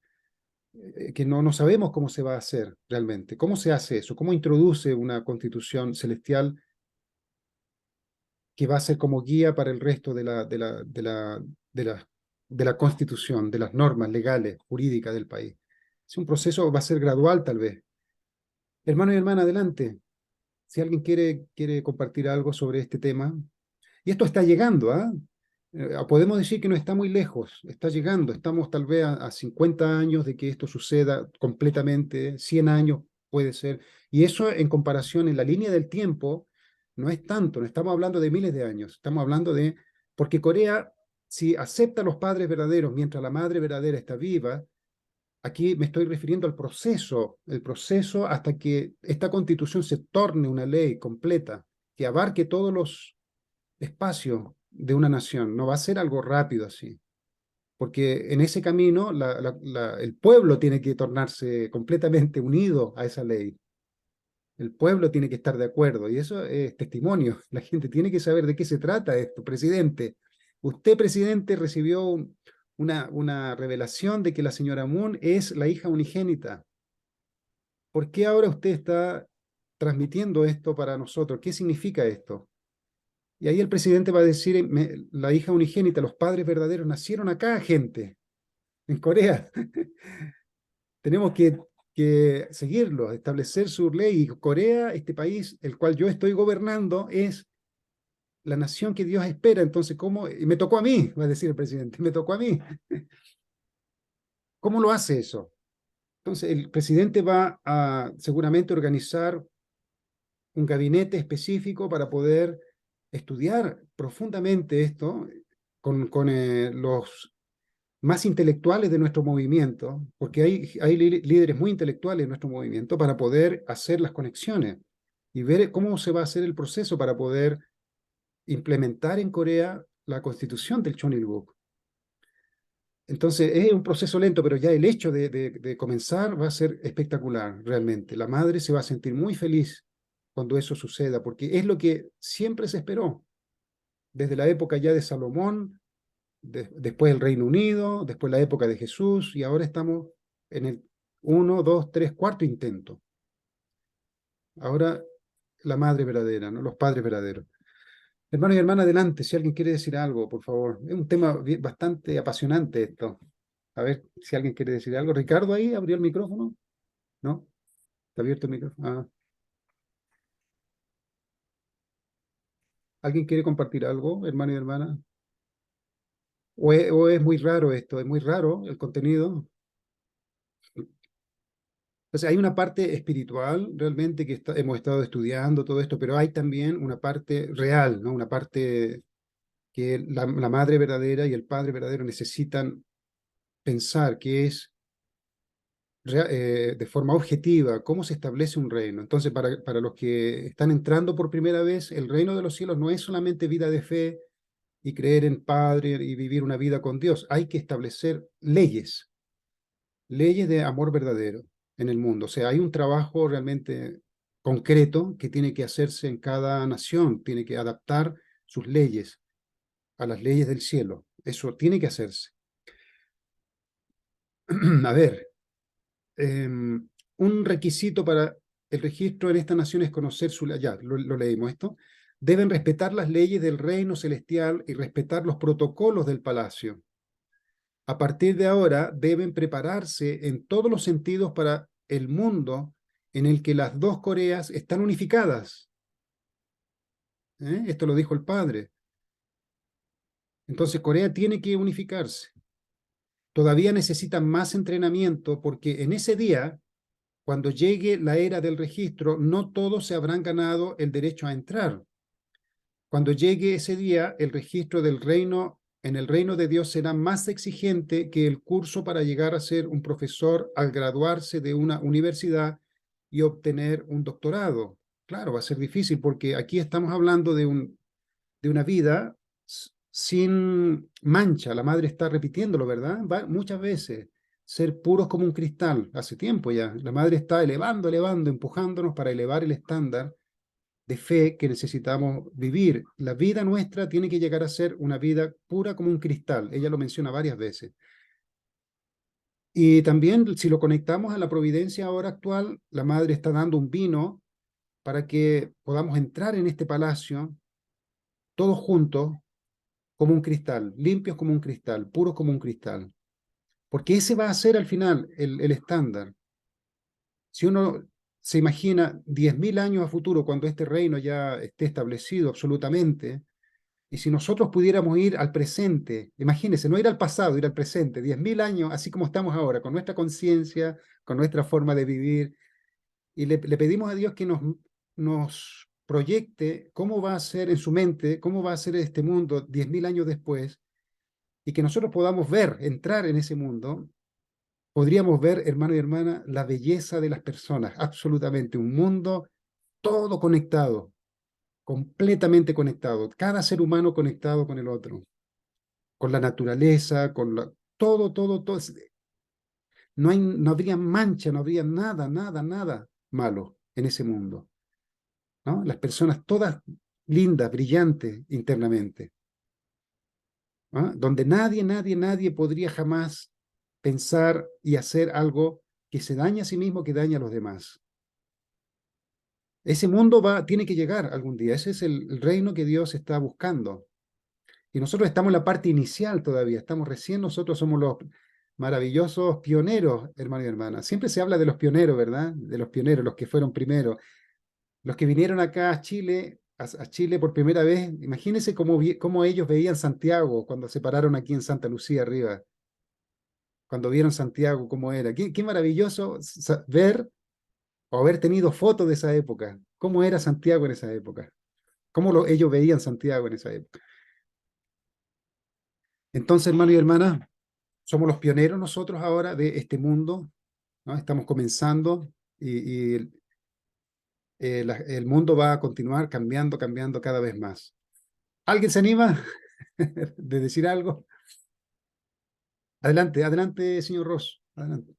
que no sabemos cómo se va a hacer realmente. ¿Cómo se hace eso? ¿Cómo introduce una constitución celestial que va a ser como guía para el resto de la constitución, de las normas legales, jurídicas del país? Es un proceso, va a ser gradual tal vez. Hermano y hermana, adelante. Si alguien quiere compartir algo sobre este tema. Y esto está llegando, ¿ah? Podemos decir que no está muy lejos, está llegando. Estamos tal vez a 50 años de que esto suceda completamente, 100 años puede ser. Y eso en comparación en la línea del tiempo no es tanto, no estamos hablando de miles de años, estamos hablando de, porque Corea, si acepta a los padres verdaderos mientras la madre verdadera está viva, aquí me estoy refiriendo al proceso, el proceso hasta que esta constitución se torne una ley completa, que abarque todos los espacios de una nación. No va a ser algo rápido así, porque en ese camino el pueblo tiene que tornarse completamente unido a esa ley. El pueblo tiene que estar de acuerdo, y eso es testimonio. La gente tiene que saber de qué se trata esto. Presidente, usted, presidente, recibió una revelación de que la señora Moon es la hija unigénita. ¿Por qué ahora usted está transmitiendo esto para nosotros? ¿Qué significa esto? Y ahí el presidente va a decir, la hija unigénita, los padres verdaderos nacieron acá, gente, en Corea. Tenemos que seguirlo, establecer su ley. Y Corea, este país, el cual yo estoy gobernando, es la nación que Dios espera. Entonces, ¿cómo? Y me tocó a mí, va a decir el presidente, me tocó a mí. ¿Cómo lo hace eso? Entonces, el presidente va a seguramente organizar un gabinete específico para poder estudiar profundamente esto con los más intelectuales de nuestro movimiento, porque hay líderes muy intelectuales en nuestro movimiento para poder hacer las conexiones y ver cómo se va a hacer el proceso para poder implementar en Corea la constitución del Chonilguk. Entonces es un proceso lento, pero ya el hecho de comenzar va a ser espectacular, realmente. La madre se va a sentir muy feliz cuando eso suceda, porque es lo que siempre se esperó, desde la época ya de Salomón, después el Reino Unido, después la época de Jesús, y ahora estamos en el 1, 2, 3, cuarto intento. Ahora la madre verdadera, ¿no? Los padres verdaderos. Hermano y hermana, adelante, si alguien quiere decir algo, por favor. Es un tema bastante apasionante esto. A ver si alguien quiere decir algo. Ricardo ahí abrió el micrófono. ¿No? ¿Está abierto el micrófono? Ah. ¿Alguien quiere compartir algo, hermano y hermana? ¿O es muy raro esto? ¿Es muy raro el contenido? Entonces hay una parte espiritual realmente que hemos estado estudiando todo esto, pero hay también una parte real, ¿no? Una parte que la madre verdadera y el padre verdadero necesitan pensar, que es de forma objetiva cómo se establece un reino. Entonces, para los que están entrando por primera vez, el reino de los cielos no es solamente vida de fe y creer en Padre y vivir una vida con Dios. Hay que establecer leyes, leyes de amor verdadero en el mundo. O sea, hay un trabajo realmente concreto que tiene que hacerse en cada nación, tiene que adaptar sus leyes a las leyes del cielo. Eso tiene que hacerse. A ver, un requisito para el registro en esta nación es conocer su... Ya, lo leímos esto. Deben respetar las leyes del reino celestial y respetar los protocolos del palacio. A partir de ahora deben prepararse en todos los sentidos para el mundo en el que las dos Coreas están unificadas. Esto lo dijo el padre. Entonces Corea tiene que unificarse. Todavía necesitan más entrenamiento porque en ese día, cuando llegue la era del registro, no todos se habrán ganado el derecho a entrar. Cuando llegue ese día, el registro del reino en el reino de Dios será más exigente que el curso para llegar a ser un profesor al graduarse de una universidad y obtener un doctorado. Claro, va a ser difícil porque aquí estamos hablando de una vida sin mancha. La madre está repitiéndolo, ¿verdad? Muchas veces. Ser puros como un cristal. Hace tiempo ya. La madre está elevando, empujándonos para elevar el estándar de fe que necesitamos vivir. La vida nuestra tiene que llegar a ser una vida pura como un cristal. Ella lo menciona varias veces. Y también, si lo conectamos a la providencia ahora actual, la madre está dando un vino para que podamos entrar en este palacio todos juntos como un cristal, limpios como un cristal, puros como un cristal. Porque ese va a ser al final el estándar. Si uno se imagina 10.000 años a futuro, cuando este reino ya esté establecido absolutamente, y si nosotros pudiéramos ir al presente, imagínense, no ir al pasado, ir al presente, 10.000 años, así como estamos ahora, con nuestra conciencia, con nuestra forma de vivir, y le pedimos a Dios que nos proyecte cómo va a ser en su mente, cómo va a ser este mundo 10.000 años después, y que nosotros podamos ver, entrar en ese mundo, podríamos ver, hermano y hermana, la belleza de las personas, absolutamente, un mundo todo conectado, completamente conectado, cada ser humano conectado con el otro, con la naturaleza, todo, todo, todo. No habría mancha, no habría nada, nada, nada malo en ese mundo, ¿no? Las personas todas lindas, brillantes internamente, ¿no? Donde nadie podría jamás pensar y hacer algo que se daña a sí mismo, que daña a los demás. Ese mundo tiene que llegar algún día. Ese es el reino que Dios está buscando. Y nosotros estamos en la parte inicial todavía. Estamos recién, nosotros somos los maravillosos pioneros, hermano y hermana. Siempre se habla de los pioneros, ¿verdad? De los pioneros, los que fueron primeros. Los que vinieron acá a Chile, a Chile por primera vez. Imagínense cómo ellos veían Santiago cuando se pararon aquí en Santa Lucía arriba. Cuando vieron Santiago, cómo era. Qué maravilloso ver o haber tenido fotos de esa época. ¿Cómo era Santiago en esa época? ¿Cómo ellos veían Santiago en esa época? Entonces, hermano y hermana, somos los pioneros nosotros ahora de este mundo, ¿no? Estamos comenzando y el mundo va a continuar cambiando, cambiando cada vez más. ¿Alguien se anima de decir algo? Adelante, adelante, señor Ross. Adelante.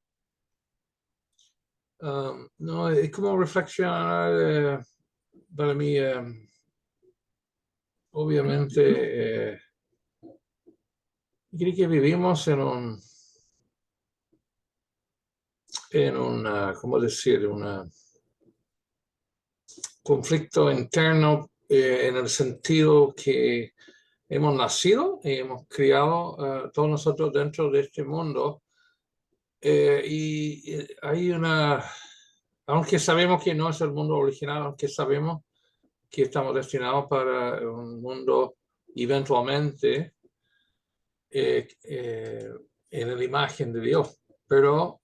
No, es como reflexionar para mí, obviamente, creo que vivimos en ¿cómo decir? Un conflicto interno en el sentido que hemos nacido y hemos criado todos nosotros dentro de este mundo. Y hay aunque sabemos que no es el mundo original, aunque sabemos que estamos destinados para un mundo eventualmente en la imagen de Dios, pero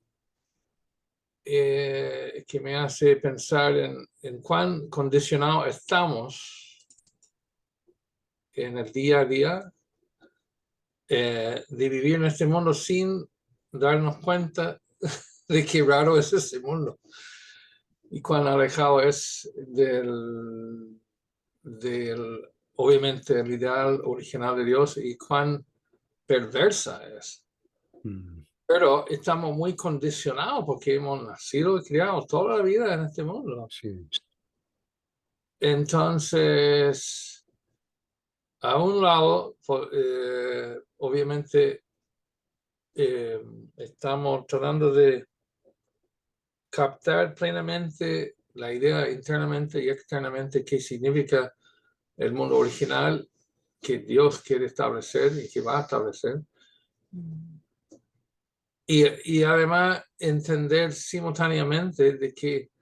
que me hace pensar en cuán condicionados estamos en el día a día de vivir en este mundo sin darnos cuenta de qué raro es ese mundo y cuán alejado es obviamente, el ideal original de Dios y cuán perversa es. Pero estamos muy condicionados porque hemos nacido y criado toda la vida en este mundo. Sí. Entonces, a un lado, obviamente, estamos tratando de captar plenamente la idea internamente y externamente qué significa el mundo original que Dios quiere establecer y que va a establecer. Y además entender simultáneamente de que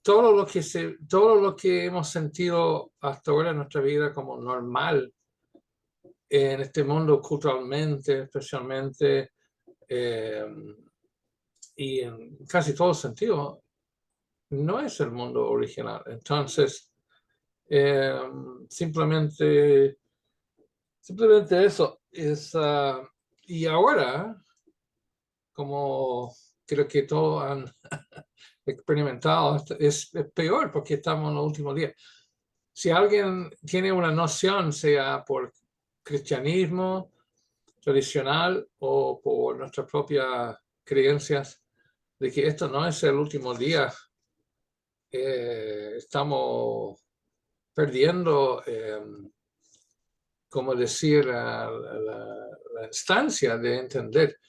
todo lo que hemos sentido hasta ahora en nuestra vida como normal en este mundo culturalmente, especialmente, y en casi todos sentidos, no es el mundo original. Entonces, simplemente Simplemente eso. Y ahora, como creo que todos han experimentado, es peor porque estamos en los últimos días. Si alguien tiene una noción, sea por cristianismo tradicional o por nuestras propias creencias, de que esto no es el último día, estamos perdiendo, como decir, la instancia de entender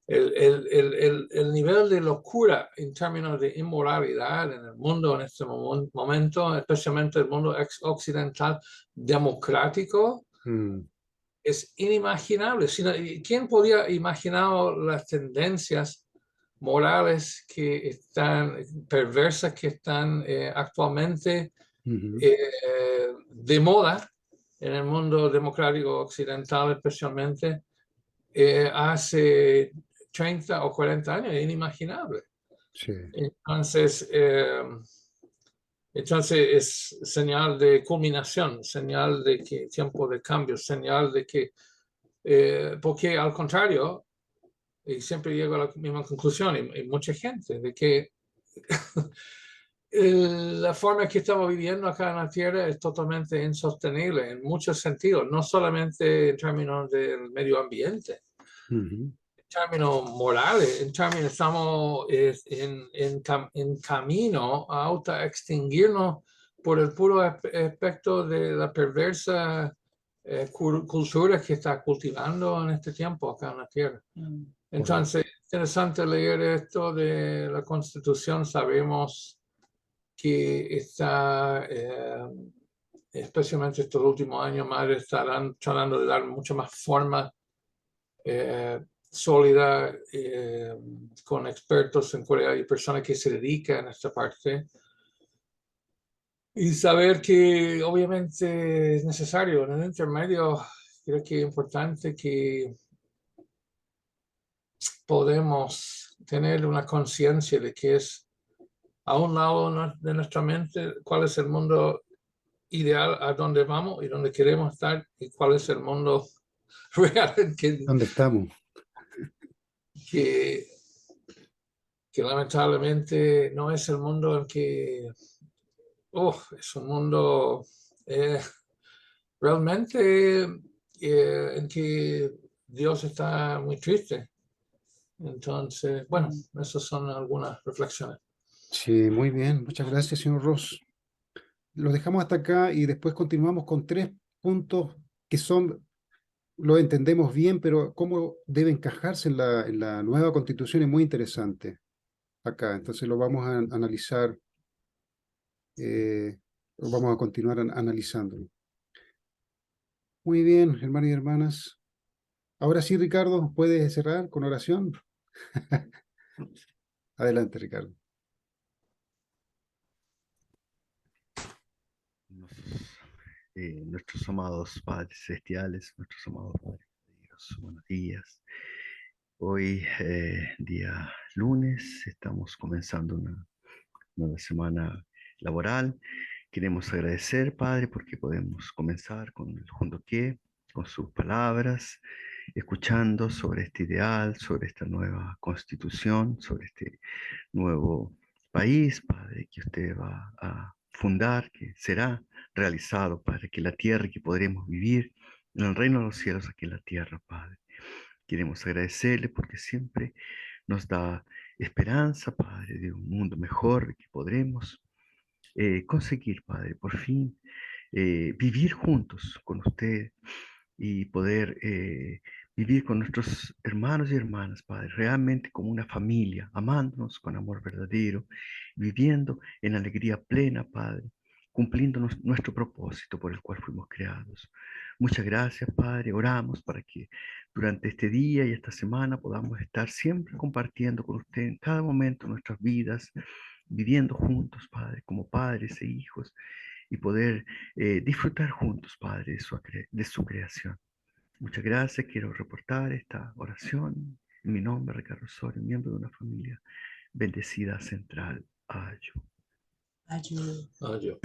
el nivel de locura en términos de inmoralidad en el mundo en este momento, especialmente el mundo occidental democrático, es inimaginable. ¿Quién podía imaginar las tendencias morales que están perversas, que están actualmente de moda en el mundo democrático occidental, especialmente hace 30 o 40 años? Es inimaginable. Sí. Entonces es señal de culminación, señal de que tiempo de cambio, señal de que, porque al contrario, y siempre llego a la misma conclusión, y mucha gente, de que la forma que estamos viviendo acá en la Tierra es totalmente insostenible en muchos sentidos, no solamente en términos del medio ambiente, en términos morales, en términos estamos en camino a autoextinguirnos por el puro aspecto de la perversa cultura que está cultivando en este tiempo acá en la Tierra. Entonces, interesante leer esto de la Constitución. Sabemos que está, especialmente estos últimos años, más estarán tratando de dar mucha más forma sólida con expertos en Corea y personas que se dedican a esta parte. Y saber que obviamente es necesario en el intermedio. Creo que es importante que podemos tener una conciencia de que es a un lado de nuestra mente cuál es el mundo ideal a donde vamos y donde queremos estar, y cuál es el mundo real ¿Dónde estamos? que lamentablemente no es el mundo en que es un mundo realmente en que Dios está muy triste. Entonces, bueno, esas son algunas reflexiones. Sí, muy bien. Muchas gracias, señor Ross. Lo dejamos hasta acá y después continuamos con 3 puntos que son, lo entendemos bien, pero cómo debe encajarse en la nueva constitución es muy interesante acá. Entonces lo vamos a analizar, lo vamos a continuar analizándolo. Muy bien, hermanos y hermanas. Ahora sí, Ricardo, ¿puedes cerrar con oración? Adelante, Ricardo. Nuestros amados Padres Celestiales, nuestros amados Padres de Dios, buenos días. Hoy, día lunes, estamos comenzando una nueva semana laboral. Queremos agradecer, Padre, porque podemos comenzar con el Jundoqué, con sus palabras, escuchando sobre este ideal, sobre esta nueva constitución, sobre este nuevo país, Padre, que usted va a fundar, que será realizado, Padre, que la tierra que podremos vivir en el reino de los cielos aquí en la tierra, Padre. Queremos agradecerle porque siempre nos da esperanza, Padre, de un mundo mejor que podremos conseguir, Padre, por fin vivir juntos con usted y poder vivir con nuestros hermanos y hermanas, Padre, realmente como una familia, amándonos con amor verdadero, viviendo en alegría plena, Padre, cumpliendo nuestro propósito por el cual fuimos creados. Muchas gracias, Padre. Oramos para que durante este día y esta semana podamos estar siempre compartiendo con usted en cada momento nuestras vidas, viviendo juntos, Padre, como padres e hijos, y poder disfrutar juntos, Padre, de su creación. Muchas gracias. Quiero reportar esta oración en mi nombre, Ricardo Osorio, miembro de una familia bendecida central. Ayo. Ayo.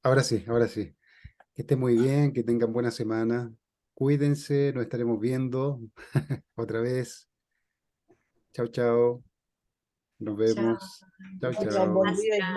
Ahora sí, ahora sí. Que estén muy bien, que tengan buena semana. Cuídense, nos estaremos viendo otra vez. Chao, chao. Nos Chao. vemos. Chao, Tchau, tchau. chao. Bom dia, irmão.